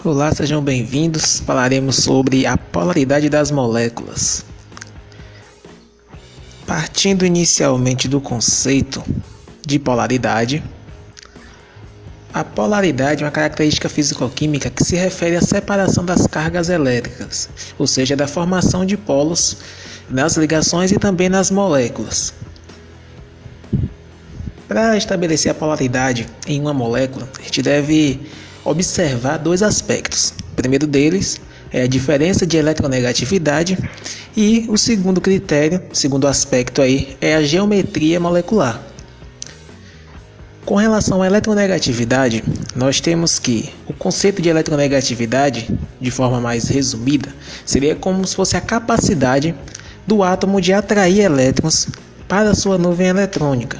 Olá, sejam bem-vindos. Falaremos sobre a polaridade das moléculas. Partindo inicialmente do conceito de polaridade, a polaridade é uma característica físico-química que se refere à separação das cargas elétricas, ou seja, da formação de polos nas ligações e também nas moléculas. Para estabelecer a polaridade em uma molécula, a gente deve observar dois aspectos. O primeiro deles é a diferença de eletronegatividade e o segundo critério, segundo aspecto aí, é a geometria molecular. Com relação à eletronegatividade, nós temos que o conceito de eletronegatividade, de forma mais resumida, seria como se fosse a capacidade do átomo de atrair elétrons para sua nuvem eletrônica.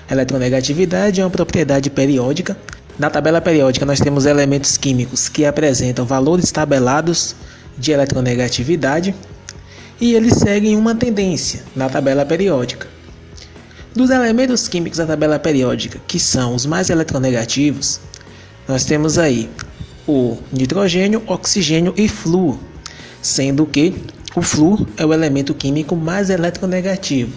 A eletronegatividade é uma propriedade periódica. Na tabela periódica nós temos elementos químicos que apresentam valores tabelados de eletronegatividade e eles seguem uma tendência na tabela periódica. Dos elementos químicos da tabela periódica, que são os mais eletronegativos, nós temos aí o nitrogênio, oxigênio e flúor, sendo que o flúor é o elemento químico mais eletronegativo,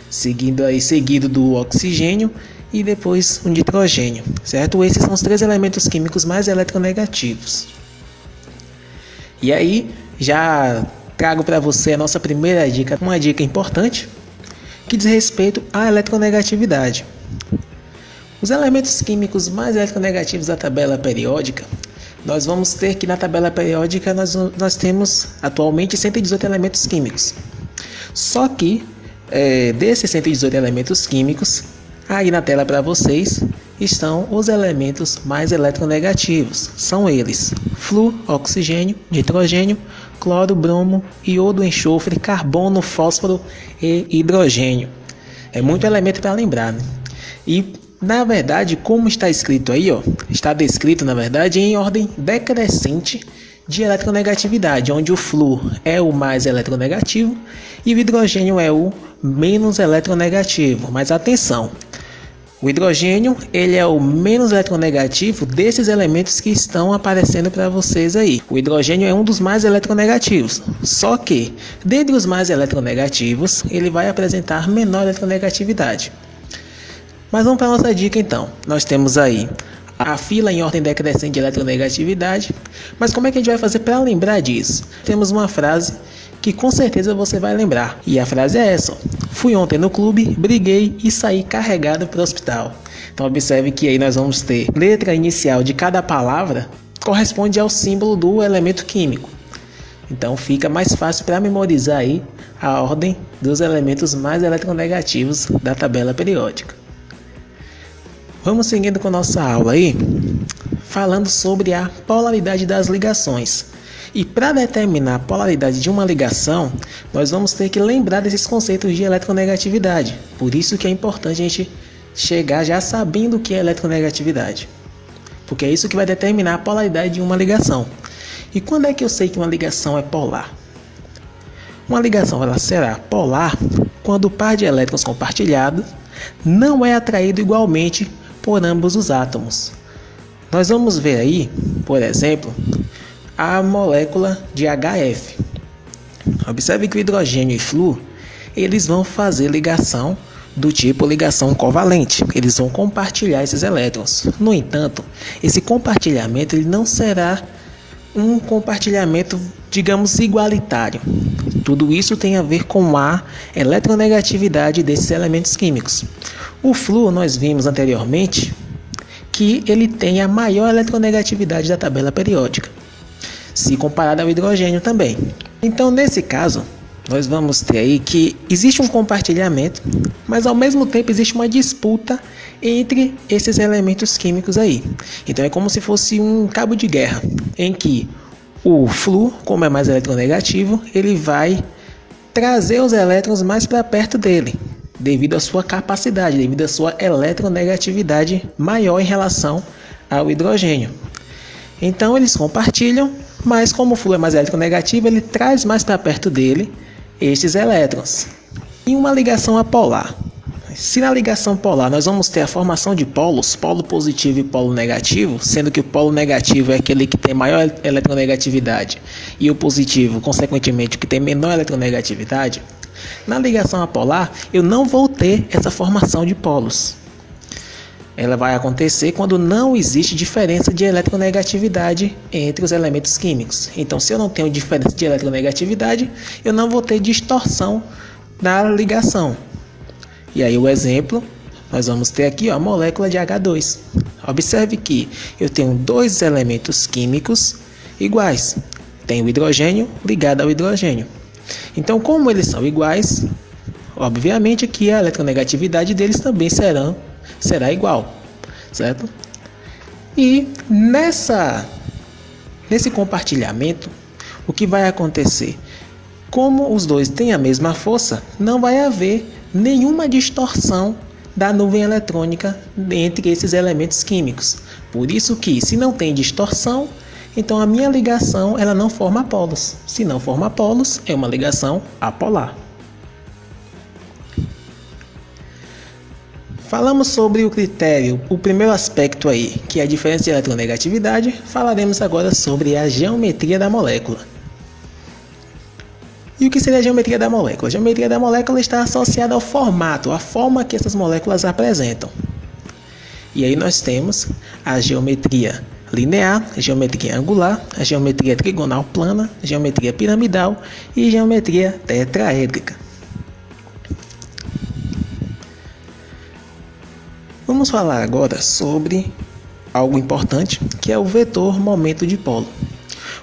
seguido do oxigênio e depois o nitrogênio, certo? Esses são os três elementos químicos mais eletronegativos. E aí, já trago para você a nossa primeira dica, uma dica importante, que diz respeito à eletronegatividade. Os elementos químicos mais eletronegativos da tabela periódica, nós vamos ter que na tabela periódica nós temos atualmente 118 elementos químicos. Só que, desses 118 elementos químicos, aí na tela para vocês estão os elementos mais eletronegativos. São eles: flúor, oxigênio, nitrogênio, cloro, bromo, iodo, enxofre, carbono, fósforo e hidrogênio. É muito elemento para lembrar, né? E na verdade, como está escrito aí, está descrito na verdade em ordem decrescente de eletronegatividade, onde o flúor é o mais eletronegativo e o hidrogênio é o menos eletronegativo. Mas atenção, o hidrogênio ele é o menos eletronegativo desses elementos que estão aparecendo para vocês aí. O hidrogênio é um dos mais eletronegativos, só que dentre os mais eletronegativos ele vai apresentar menor eletronegatividade. Mas vamos para a nossa dica então. Nós temos aí a fila em ordem decrescente de eletronegatividade, mas como é que a gente vai fazer para lembrar disso? Temos uma frase que com certeza você vai lembrar, e a frase é essa: fui ontem no clube, briguei e saí carregado para o hospital. Então observe que aí nós vamos ter letra inicial de cada palavra corresponde ao símbolo do elemento químico. Então fica mais fácil para memorizar aí a ordem dos elementos mais eletronegativos da tabela periódica. Vamos seguindo com nossa aula aí, falando sobre a polaridade das ligações. E para determinar a polaridade de uma ligação, nós vamos ter que lembrar desses conceitos de eletronegatividade. Por isso que é importante a gente chegar já sabendo o que é eletronegatividade, porque é isso que vai determinar a polaridade de uma ligação. E quando é que eu sei que uma ligação é polar? Uma ligação ela será polar quando o par de elétrons compartilhados não é atraído igualmente por ambos os átomos. Nós vamos ver aí, por exemplo, a molécula de HF. Observe que o hidrogênio e flúor, eles vão fazer ligação do tipo ligação covalente. Eles vão compartilhar esses elétrons. No entanto, esse compartilhamento ele não será um compartilhamento, digamos, igualitário. Tudo isso tem a ver com a eletronegatividade desses elementos químicos. O flúor, nós vimos anteriormente que ele tem a maior eletronegatividade da tabela periódica, se comparado ao hidrogênio também. Então, nesse caso, nós vamos ter aí que existe um compartilhamento, mas ao mesmo tempo existe uma disputa entre esses elementos químicos aí. Então, é como se fosse um cabo de guerra, em que o flúor, como é mais eletronegativo, ele vai trazer os elétrons mais para perto dele, devido à sua capacidade, devido à sua eletronegatividade maior em relação ao hidrogênio. Então eles compartilham, mas como o flúor é mais eletronegativo, ele traz mais para perto dele estes elétrons. Em uma ligação apolar, Se na ligação polar nós vamos ter a formação de polos, polo positivo e polo negativo, sendo que o polo negativo é aquele que tem maior eletronegatividade e o positivo, consequentemente, o que tem menor eletronegatividade, na ligação apolar eu não vou ter essa formação de polos. Ela vai acontecer quando não existe diferença de eletronegatividade entre os elementos químicos. Então, se eu não tenho diferença de eletronegatividade, eu não vou ter distorção na ligação. E aí o exemplo, nós vamos ter aqui a molécula de H2. Observe que eu tenho dois elementos químicos iguais. Tem o hidrogênio ligado ao hidrogênio. Então, como eles são iguais, obviamente que a eletronegatividade deles também será igual, certo? E nesse compartilhamento, o que vai acontecer? Como os dois têm a mesma força, não vai haver nenhuma distorção da nuvem eletrônica entre esses elementos químicos. Por isso que, se não tem distorção, então a minha ligação ela não forma polos. Se não forma polos, é uma ligação apolar. Falamos sobre o critério, o primeiro aspecto aí, que é a diferença de eletronegatividade. Falaremos agora sobre a geometria da molécula. E o que seria a geometria da molécula? A geometria da molécula está associada ao formato, à forma que essas moléculas apresentam. E aí nós temos a geometria linear, a geometria angular, a geometria trigonal plana, a geometria piramidal e geometria tetraédrica. Vamos falar agora sobre algo importante, que é o vetor momento dipolo.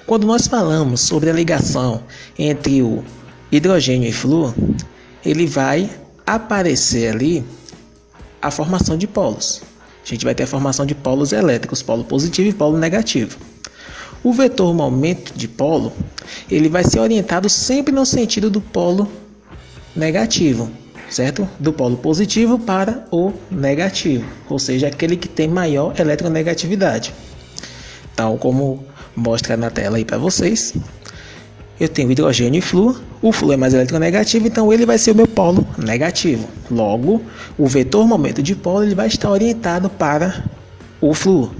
Quando nós falamos sobre a ligação entre o hidrogênio e flúor, ele vai aparecer ali a formação de polos. A gente vai ter a formação de polos elétricos, polo positivo e polo negativo. O vetor momento dipolo, ele vai ser orientado sempre no sentido do polo negativo, certo? Do polo positivo para o negativo, ou seja, aquele que tem maior eletronegatividade. Tal como mostra na tela aí para vocês, eu tenho hidrogênio e flúor. O flúor é mais eletronegativo, então ele vai ser o meu polo negativo. Logo, o vetor momento dipolo ele vai estar orientado para o flúor.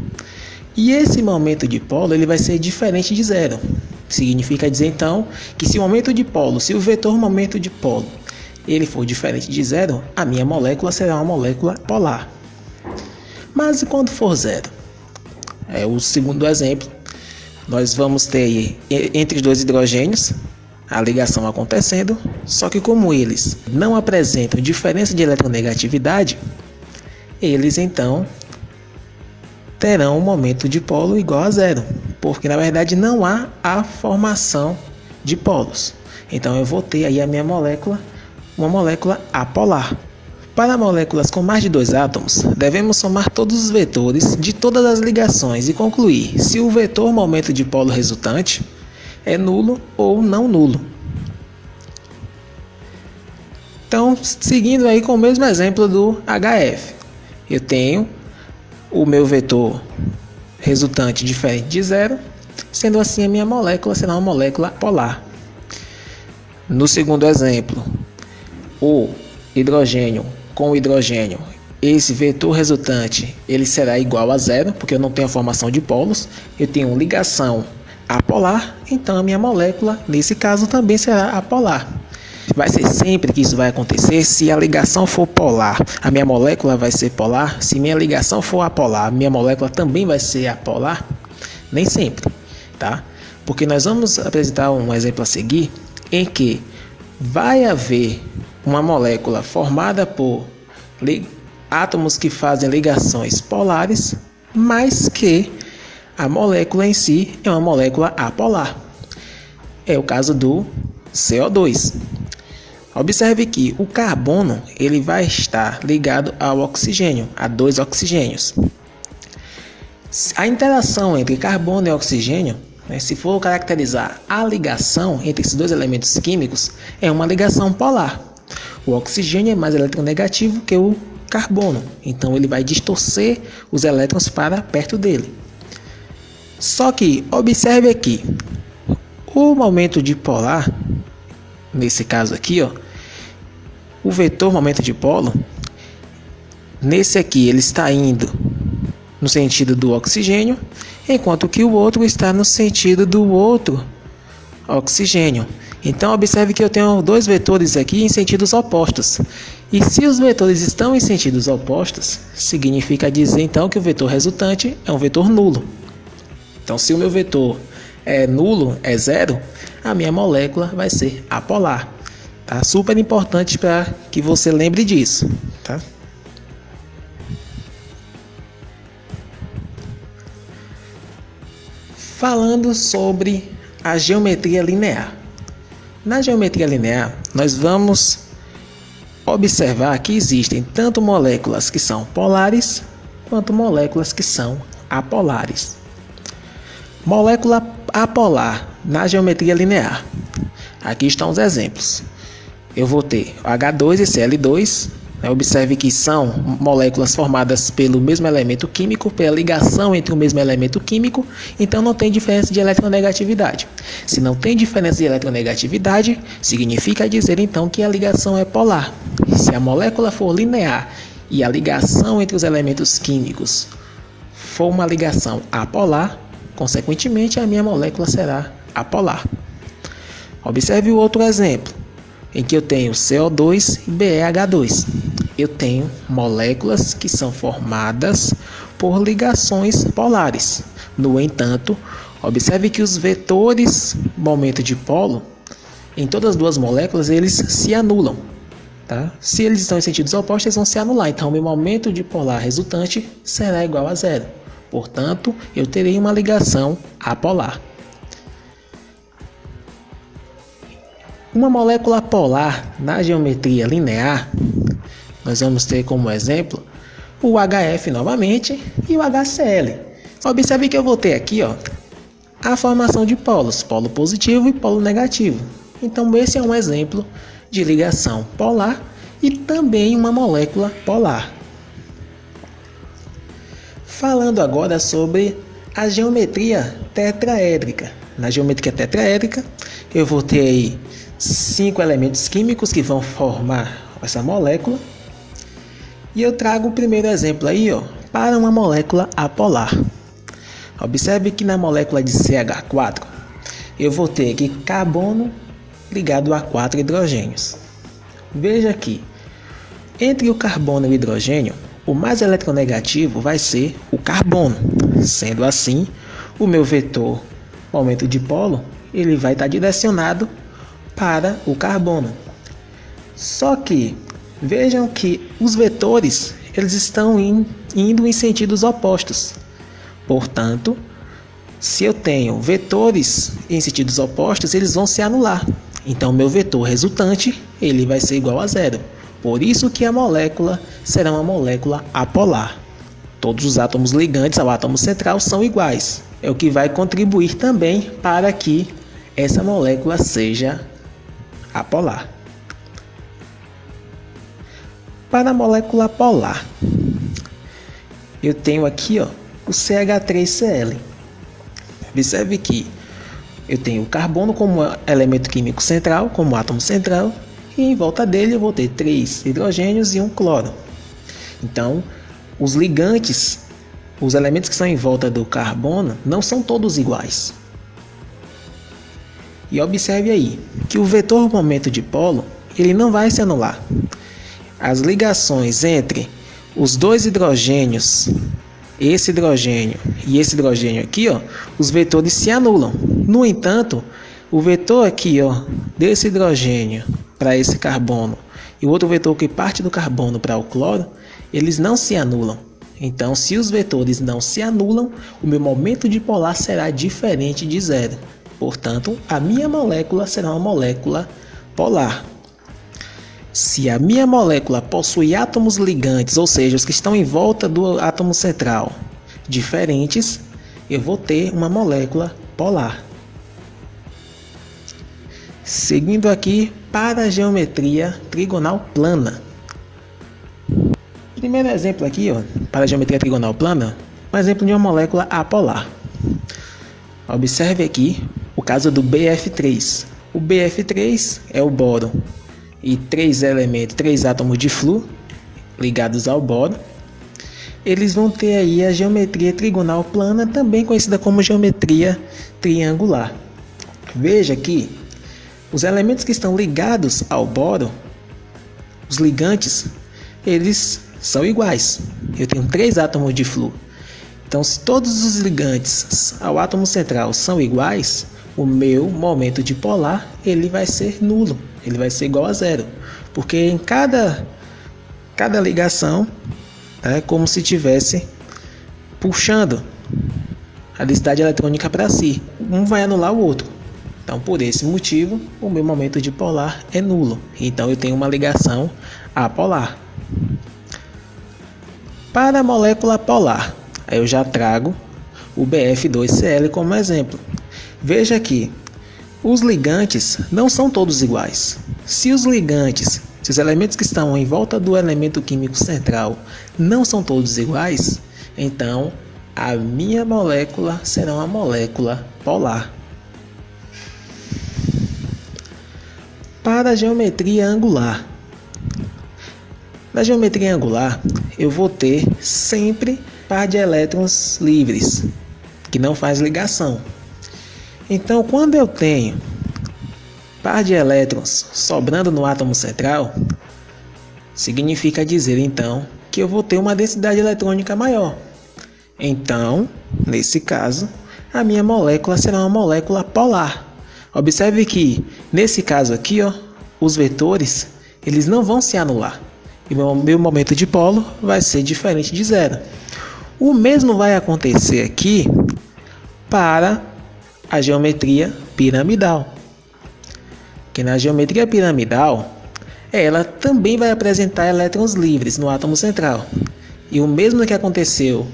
E esse momento dipolo ele vai ser diferente de zero. Significa dizer então que se o vetor momento dipolo ele for diferente de zero, a minha molécula será uma molécula polar. Mas e quando for zero? É o segundo exemplo. Nós vamos ter aí, entre os dois hidrogênios a ligação acontecendo, só que como eles não apresentam diferença de eletronegatividade, eles então terão um momento dipolo igual a zero, porque na verdade não há a formação de polos. Então eu vou ter aí a minha molécula, uma molécula apolar. Para moléculas com mais de 2 átomos, devemos somar todos os vetores de todas as ligações e concluir se o vetor momento dipolo resultante é nulo ou não nulo. Então, seguindo aí com o mesmo exemplo do HF, eu tenho o meu vetor resultante diferente de zero, sendo assim a minha molécula será uma molécula polar. No segundo exemplo, o hidrogênio com o hidrogênio, esse vetor resultante ele será igual a zero, porque eu não tenho a formação de polos, eu tenho ligação apolar, então a minha molécula, nesse caso, também será apolar. Vai ser sempre que isso vai acontecer se a ligação for polar, a minha molécula vai ser polar. Se minha ligação for apolar, a minha molécula também vai ser apolar? Nem sempre, tá? Porque nós vamos apresentar um exemplo a seguir em que vai haver uma molécula formada por átomos que fazem ligações polares, mas que a molécula em si é uma molécula apolar. É o caso do CO2. Observe que o carbono ele vai estar ligado ao oxigênio, a 2 oxigênios. A interação entre carbono e oxigênio, se for caracterizar a ligação entre esses dois elementos químicos, é uma ligação polar. O oxigênio é mais eletronegativo que o carbono, então ele vai distorcer os elétrons para perto dele. Só que observe aqui, o momento dipolar, nesse caso aqui, o vetor momento dipolo, nesse aqui ele está indo no sentido do oxigênio, enquanto que o outro está no sentido do outro oxigênio. Então observe que eu tenho dois vetores aqui em sentidos opostos. E se os vetores estão em sentidos opostos, significa dizer então que o vetor resultante é um vetor nulo. Então se o meu vetor é nulo, é zero, a minha molécula vai ser apolar. Tá? Super importante para que você lembre disso. Tá? Falando sobre a geometria linear. Na geometria linear, nós vamos observar que existem tanto moléculas que são polares, quanto moléculas que são apolares. Molécula apolar na geometria linear. Aqui estão os exemplos. Eu vou ter H2 e Cl2. Observe que são moléculas formadas pelo mesmo elemento químico, pela ligação entre o mesmo elemento químico, então não tem diferença de eletronegatividade. Se não tem diferença de eletronegatividade, significa dizer então que a ligação é polar. Se a molécula for linear e a ligação entre os elementos químicos for uma ligação apolar, consequentemente a minha molécula será apolar. Observe o outro exemplo, em que eu tenho CO2 e BeH2. Eu tenho moléculas que são formadas por ligações polares. No entanto, observe que os vetores momento de polo, em todas as duas moléculas, eles se anulam. Tá? Se eles estão em sentidos opostos, eles vão se anular. Então, o meu momento de polar resultante será igual a zero. Portanto, eu terei uma ligação apolar. Uma molécula polar na geometria linear, nós vamos ter como exemplo o HF novamente e o HCl. Observe que eu vou ter aqui a formação de polos, polo positivo e polo negativo. Então esse é um exemplo de ligação polar e também uma molécula polar. Falando agora sobre a geometria tetraédrica. Na geometria tetraédrica eu vou ter aí 5 elementos químicos que vão formar essa molécula. E eu trago o primeiro exemplo aí, para uma molécula apolar. Observe que na molécula de CH4, eu vou ter aqui carbono ligado a 4 hidrogênios. Veja aqui, entre o carbono e o hidrogênio, o mais eletronegativo vai ser o carbono. Sendo assim, o meu vetor momento de polo, ele vai estar direcionado para o carbono. Só que vejam que os vetores eles estão indo em sentidos opostos. Portanto, se eu tenho vetores em sentidos opostos, eles vão se anular. Então, meu vetor resultante ele vai ser igual a zero. Por isso que a molécula será uma molécula apolar. Todos os átomos ligantes ao átomo central são iguais. É o que vai contribuir também para que essa molécula seja apolar. Para a molécula polar, eu tenho aqui o CH3Cl. Observe que eu tenho o carbono como elemento químico central, como átomo central, e em volta dele eu vou ter 3 hidrogênios e um cloro. Então, os ligantes, os elementos que estão em volta do carbono, não são todos iguais. E observe aí que o vetor momento de polo ele não vai se anular. As ligações entre os dois hidrogênios, esse hidrogênio e esse hidrogênio aqui, os vetores se anulam. No entanto, o vetor aqui desse hidrogênio para esse carbono e o outro vetor que parte do carbono para o cloro, eles não se anulam. Então, se os vetores não se anulam, o meu momento de polar será diferente de zero. Portanto, a minha molécula será uma molécula polar. Se a minha molécula possui átomos ligantes, ou seja, os que estão em volta do átomo central, diferentes, eu vou ter uma molécula polar. Seguindo aqui para a geometria trigonal plana. Primeiro exemplo aqui, para a geometria trigonal plana, um exemplo de uma molécula apolar. Observe aqui o caso do BF3. O BF3 é o boro e 3 átomos de flúor ligados ao boro. eles vão ter aí a geometria trigonal plana, também conhecida como geometria triangular. Veja que os elementos que estão ligados ao boro, os ligantes, eles são iguais. Eu tenho 3 átomos de flúor. Então, se todos os ligantes ao átomo central são iguais, o meu momento dipolar ele vai ser nulo, ele vai ser igual a zero, porque em cada ligação é como se estivesse puxando a densidade eletrônica para si. Um vai anular o outro. Então, por esse motivo, o meu momento dipolar é nulo. Então, eu tenho uma ligação apolar. Para a molécula polar, eu já trago o BF2Cl como exemplo. Veja que os ligantes não são todos iguais. Se os elementos que estão em volta do elemento químico central não são todos iguais, então a minha molécula será uma molécula polar. Para a geometria angular. Na geometria angular, eu vou ter sempre par de elétrons livres, que não faz ligação. Então, quando eu tenho par de elétrons sobrando no átomo central, significa dizer então que eu vou ter uma densidade eletrônica maior. Então, nesse caso, a minha molécula será uma molécula polar. Observe que nesse caso aqui, os vetores eles não vão se anular e o meu momento dipolo vai ser diferente de zero. O mesmo vai acontecer aqui para a geometria piramidal. Que na geometria piramidal, ela também vai apresentar elétrons livres no átomo central. E o mesmo que aconteceu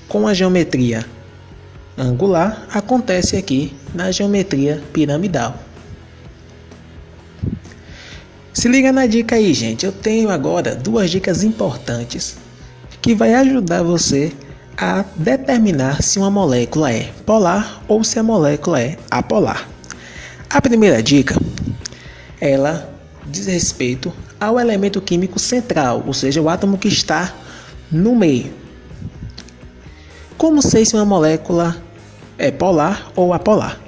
com a geometria angular, acontece aqui na geometria piramidal. Se liga na dica aí, gente. Eu tenho agora 2 dicas importantes que vai ajudar você a determinar se uma molécula é polar ou se a molécula é apolar. A primeira dica, ela diz respeito ao elemento químico central, ou seja, o átomo que está no meio. Como sei se uma molécula é polar ou apolar?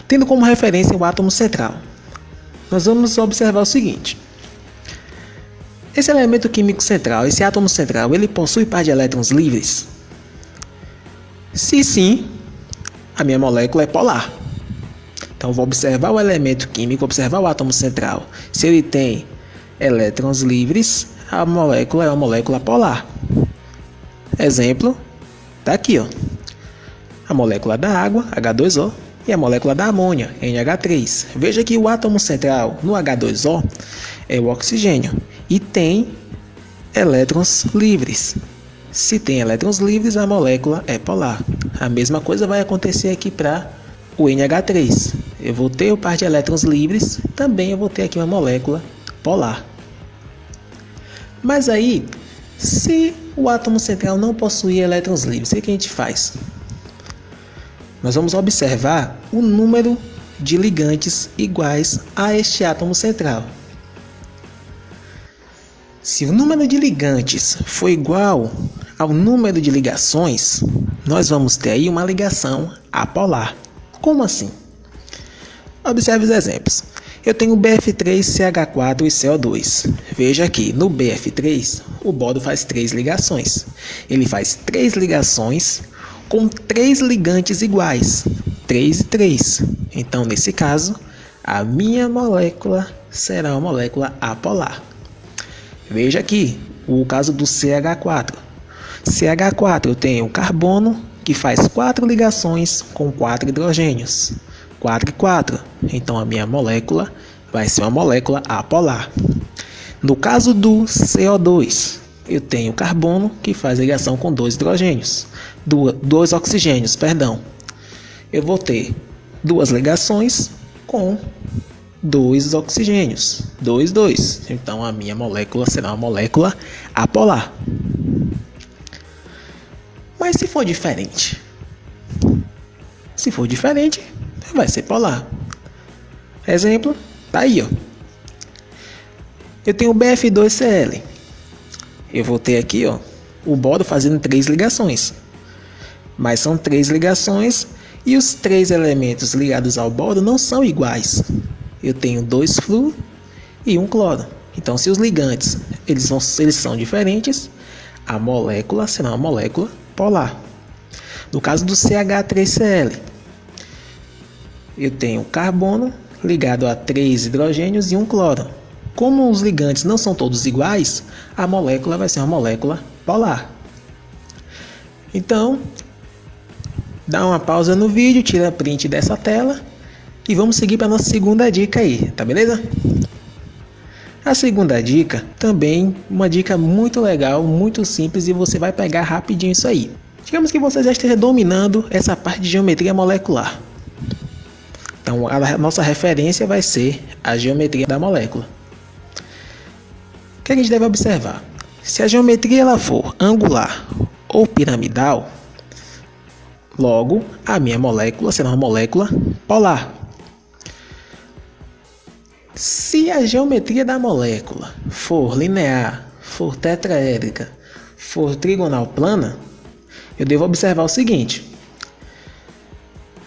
Tendo como referência o átomo central, nós vamos observar o seguinte. Esse elemento químico central, esse átomo central, ele possui par de elétrons livres? Se sim, a minha molécula é polar. Então, vou observar o elemento químico, observar o átomo central. Se ele tem elétrons livres, a molécula é uma molécula polar. Exemplo, está aqui, a molécula da água, H2O, e a molécula da amônia, NH3. Veja que o átomo central no H2O é o oxigênio e tem elétrons livres. Se tem elétrons livres, a molécula é polar. A mesma coisa vai acontecer aqui para o NH3. Eu vou ter o par de elétrons livres, também eu vou ter aqui uma molécula polar. Mas aí, se o átomo central não possuir elétrons livres, o que a gente faz? Nós vamos observar o número de ligantes iguais a este átomo central. Se o número de ligantes for igual ao número de ligações, nós vamos ter aí uma ligação apolar. Como assim? Observe os exemplos. Eu tenho BF3, CH4 e CO2. Veja aqui, no BF3, o boro faz 3 ligações. Ele faz 3 ligações com 3 ligantes iguais, 3 e 3. Então, nesse caso, a minha molécula será uma molécula apolar. Veja aqui, o caso do CH4. CH4, eu tenho carbono, que faz 4 ligações com 4 hidrogênios. 4 e 4. Então, a minha molécula vai ser uma molécula apolar. No caso do CO2, eu tenho carbono, que faz ligação com 2 hidrogênios. 2 oxigênios, perdão. Eu vou ter 2 ligações com 2 oxigênios. 2, 2. Então, a minha molécula será uma molécula apolar. Mas se for diferente? Se for diferente, vai ser polar. Exemplo, tá aí, Eu tenho BF2Cl. Eu vou ter aqui, o boro fazendo 3 ligações. Mas são 3 ligações e os 3 elementos ligados ao boro não são iguais. Eu tenho 2 flúor e 1 cloro. Então, se os ligantes eles são diferentes, a molécula será uma molécula polar. No caso do CH3Cl, eu tenho carbono ligado a 3 hidrogênios e 1 cloro. Como os ligantes não são todos iguais, a molécula vai ser uma molécula polar. Então, dá uma pausa no vídeo, tira print dessa tela e vamos seguir para a nossa segunda dica aí, tá beleza? A segunda dica, também uma dica muito legal, muito simples e você vai pegar rapidinho isso aí. Digamos que você já esteja dominando essa parte de geometria molecular. Então a nossa referência vai ser a geometria da molécula. O que a gente deve observar? Se a geometria ela for angular ou piramidal, logo a minha molécula será uma molécula polar. Se a geometria da molécula for linear, for tetraédrica, for trigonal plana, eu devo observar o seguinte: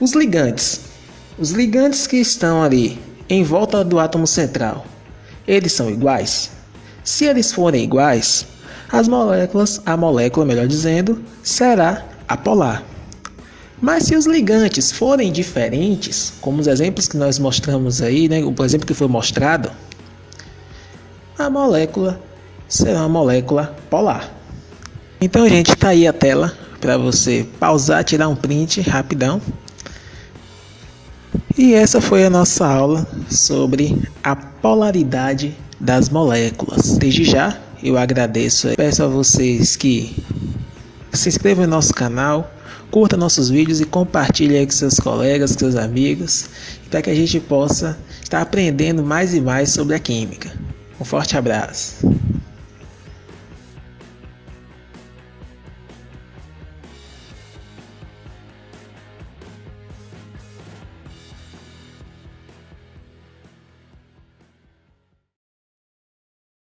os ligantes que estão ali em volta do átomo central, eles são iguais? Se eles forem iguais, a molécula, melhor dizendo, será apolar. Mas se os ligantes forem diferentes, como os exemplos que nós mostramos aí, né, o exemplo que foi mostrado, a molécula será uma molécula polar. Então, gente, tá aí a tela para você pausar, tirar um print rapidão. E essa foi a nossa aula sobre a polaridade das moléculas. Desde já, eu agradeço. Peço a vocês que se inscrevam no nosso canal, curta nossos vídeos e compartilhe aí com seus colegas, com seus amigos, para que a gente possa estar aprendendo mais e mais sobre a química. Um forte abraço.